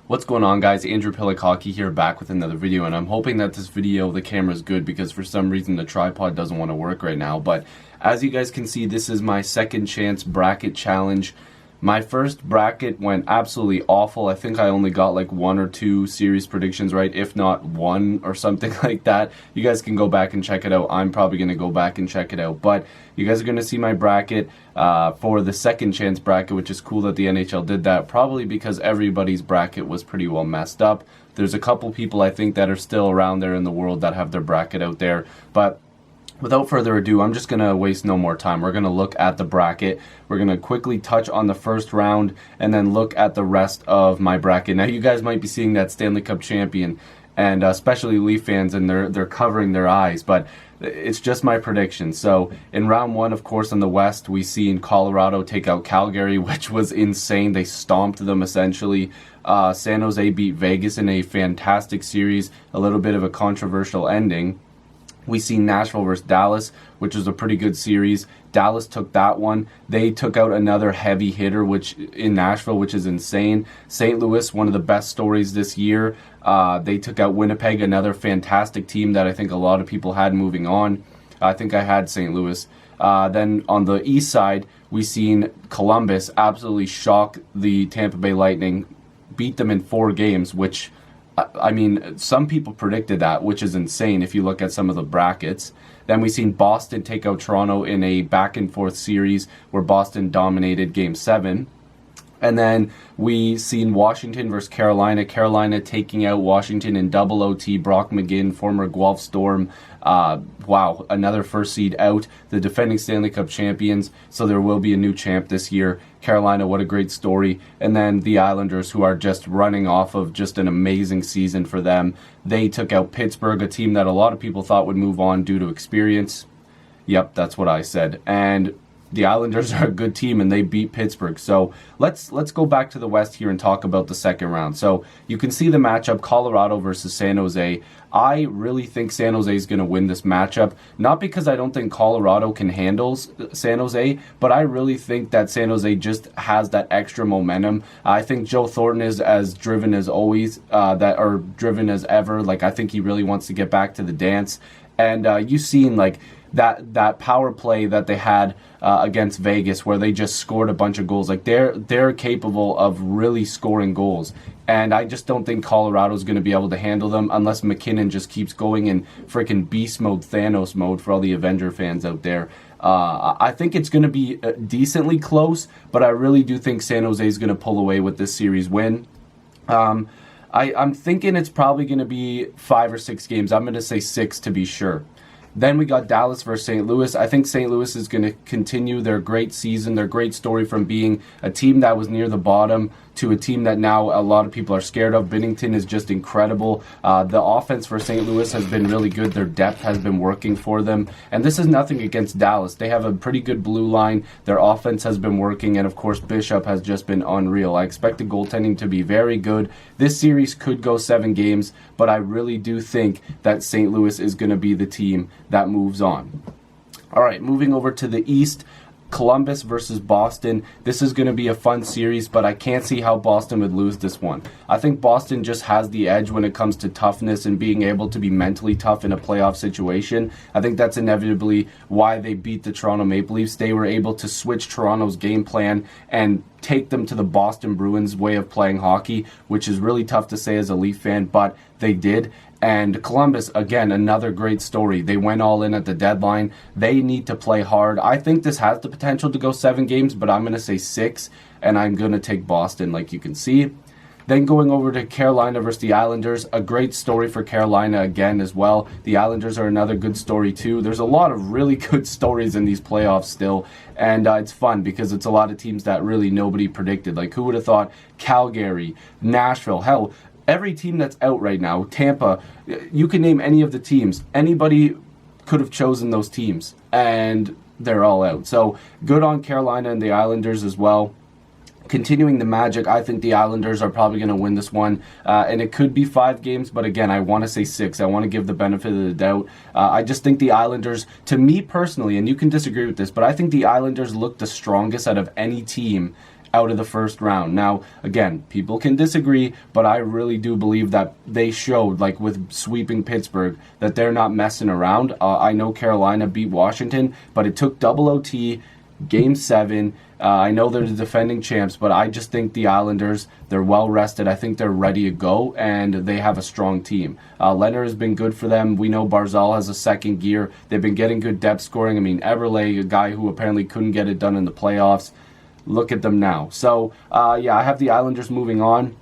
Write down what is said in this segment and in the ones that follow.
What's going on, guys? Andrew Piluk Hockey here, back with another video, and I'm hoping that this video, the camera's good because for some reason the tripod doesn't want to work right now. But as you guys can see, this is my second chance bracket challenge. My first bracket went absolutely awful. I think I only got like 1 or 2 series predictions right, if not 1 or something like that. You guys can go back and check it out. I'm probably going to go back and check it out. But you guys are going to see my bracket for the second chance bracket, which is cool that the NHL did that, probably because everybody's bracket was pretty well messed up. There's a couple people I think that are still around there in the world that have their bracket out there. But without further ado, I'm just going to waste no more time. We're going to look at the bracket. We're going to quickly touch on the first round and then look at the rest of my bracket. Now, you guys might be seeing that Stanley Cup champion, and especially Leaf fans, and they're covering their eyes, but it's just my prediction. So in round 1, of course, in the West, we seen Colorado take out Calgary, which was insane. They stomped them, essentially. San Jose beat Vegas in a fantastic series, a little bit of a controversial ending. We see Nashville versus Dallas, which was a pretty good series. Dallas took that one. They took out another heavy hitter, which in Nashville, which is insane. St. Louis, one of the best stories this year. They took out Winnipeg, another fantastic team that I think a lot of people had moving on. I think I had St. Louis. Then on the east side, we seen Columbus absolutely shock the Tampa Bay Lightning, beat them in 4 games, which, I mean, some people predicted that, which is insane if you look at some of the brackets. Then we seen Boston take out Toronto in a back-and-forth series where Boston dominated Game 7. And then we seen Washington versus Carolina. Carolina taking out Washington in double OT. Brock McGinn, former Guelph Storm. Wow, another first seed out. The defending Stanley Cup champions. So there will be a new champ this year. Carolina, what a great story. And then the Islanders, who are just running off of just an amazing season for them. They took out Pittsburgh, a team that a lot of people thought would move on due to experience. Yep, that's what I said. And the Islanders are a good team, and they beat Pittsburgh. So let's go back to the West here and talk about the second round. So you can see the matchup, Colorado versus San Jose. I really think San Jose is going to win this matchup, not because I don't think Colorado can handle San Jose, but I really think that San Jose just has that extra momentum. I think Joe Thornton is as driven as always, or driven as ever. Like, I think he really wants to get back to the dance. And you've seen, like, that power play that they had against Vegas, where they just scored a bunch of goals. Like, they're capable of really scoring goals, and I just don't think Colorado's going to be able to handle them unless McKinnon just keeps going in freaking beast mode, Thanos mode for all the Avenger fans out there. I think it's going to be decently close, but I really do think San Jose is going to pull away with this series win. I'm thinking it's probably going to be 5 or 6 games. I'm going to say 6 to be sure. Then we got Dallas versus St. Louis. I think St. Louis is going to continue their great season, their great story from being a team that was near the bottom to a team that now a lot of people are scared of. Binnington is just incredible. The offense for St. Louis has been really good. Their depth has been working for them. And this is nothing against Dallas. They have a pretty good blue line. Their offense has been working. And, of course, Bishop has just been unreal. I expect the goaltending to be very good. This series could go 7 games, but I really do think that St. Louis is going to be the team that moves on. All right, moving over to the East. Columbus versus Boston. This is going to be a fun series, but I can't see how Boston would lose this one. I think Boston just has the edge when it comes to toughness and being able to be mentally tough in a playoff situation. I think that's inevitably why they beat the Toronto Maple Leafs. They were able to switch Toronto's game plan and take them to the Boston Bruins way of playing hockey, which is really tough to say as a Leaf fan, but they did. And Columbus, again, another great story. They went all in at the deadline. They need to play hard. I think this has the potential to go 7 games, but I'm going to say 6, and I'm going to take Boston, like you can see. Then going over to Carolina versus the Islanders, a great story for Carolina again as well. The Islanders are another good story too. There's a lot of really good stories in these playoffs still, and it's fun because it's a lot of teams that really nobody predicted. Like, who would have thought Calgary, Nashville, hell, every team that's out right now, Tampa, you can name any of the teams. Anybody could have chosen those teams, and they're all out. So good on Carolina and the Islanders as well. Continuing the magic, I think the Islanders are probably going to win this one, and it could be 5 games, but again, I want to say 6. I want to give the benefit of the doubt. I just think the Islanders, to me personally, and you can disagree with this, but I think the Islanders look the strongest out of any team out of the first round. Now, again, people can disagree, but I really do believe that they showed, like with sweeping Pittsburgh, that they're not messing around. I know Carolina beat Washington, but it took double OT, Game 7. I know they're the defending champs, but I just think the Islanders, they're well rested. I think they're ready to go, and they have a strong team. Leonard has been good for them. We know Barzal has a second gear. They've been getting good depth scoring. I mean, Eberle, a guy who apparently couldn't get it done in the playoffs. Look at them now. So, yeah, I have the Islanders moving on.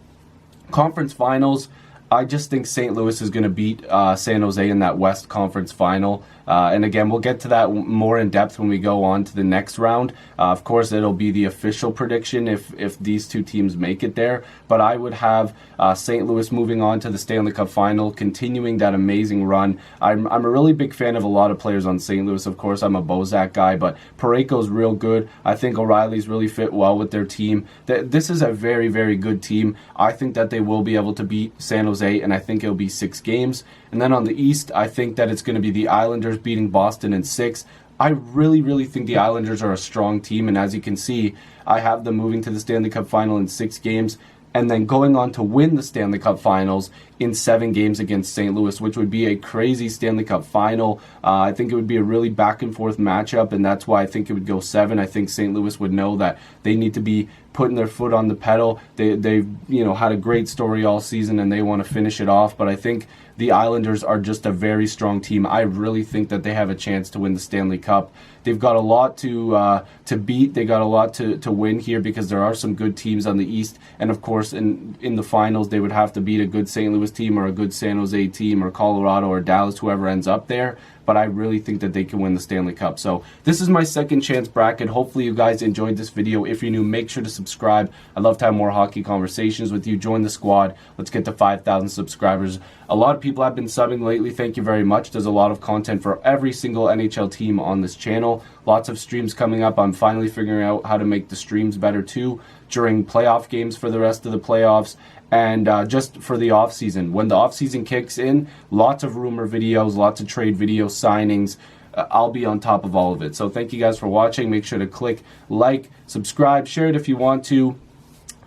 Conference finals, I just think St. Louis is going to beat San Jose in that West Conference final. And again, we'll get to that more in depth when we go on to the next round. Of course, it'll be the official prediction if these two teams make it there. But I would have St. Louis moving on to the Stanley Cup final, continuing that amazing run. I'm a really big fan of a lot of players on St. Louis. Of course, I'm a Bozak guy, but Parayko's real good. I think O'Reilly's really fit well with their team. This is a very, very good team. I think that they will be able to beat San Jose, and I think it'll be 6 games. And then on the East, I think that it's going to be the Islanders beating Boston in 6. I really, really think the Islanders are a strong team, and as you can see, I have them moving to the Stanley Cup final in 6 games, and then going on to win the Stanley Cup finals in 7 games against St. Louis, which would be a crazy Stanley Cup final. I think it would be a really back-and-forth matchup, and that's why I think it would go 7. I think St. Louis would know that they need to be putting their foot on the pedal. They've had a great story all season, and they want to finish it off, but I think the Islanders are just a very strong team. I really think that they have a chance to win the Stanley Cup. They've got a lot to beat. They got a lot to win here because there are some good teams on the East. And of course, in the finals, they would have to beat a good St. Louis team or a good San Jose team or Colorado or Dallas, whoever ends up there. But I really think that they can win the Stanley Cup. So this is my second chance bracket. Hopefully you guys enjoyed this video. If you're new, make sure to subscribe. I'd love to have more hockey conversations with you. Join the squad. Let's get to 5,000 subscribers. A lot of people have been subbing lately. Thank you very much. There's a lot of content for every single NHL team on this channel. Lots of streams coming up. I'm finally figuring out how to make the streams better too during playoff games for the rest of the playoffs. And just for the offseason. When the offseason kicks in, lots of rumor videos, lots of trade video signings. I'll be on top of all of it. So thank you guys for watching. Make sure to click like, subscribe, share it if you want to.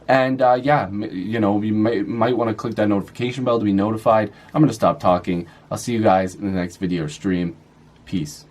And yeah, you might want to click that notification bell to be notified. I'm going to stop talking. I'll see you guys in the next video or stream. Peace.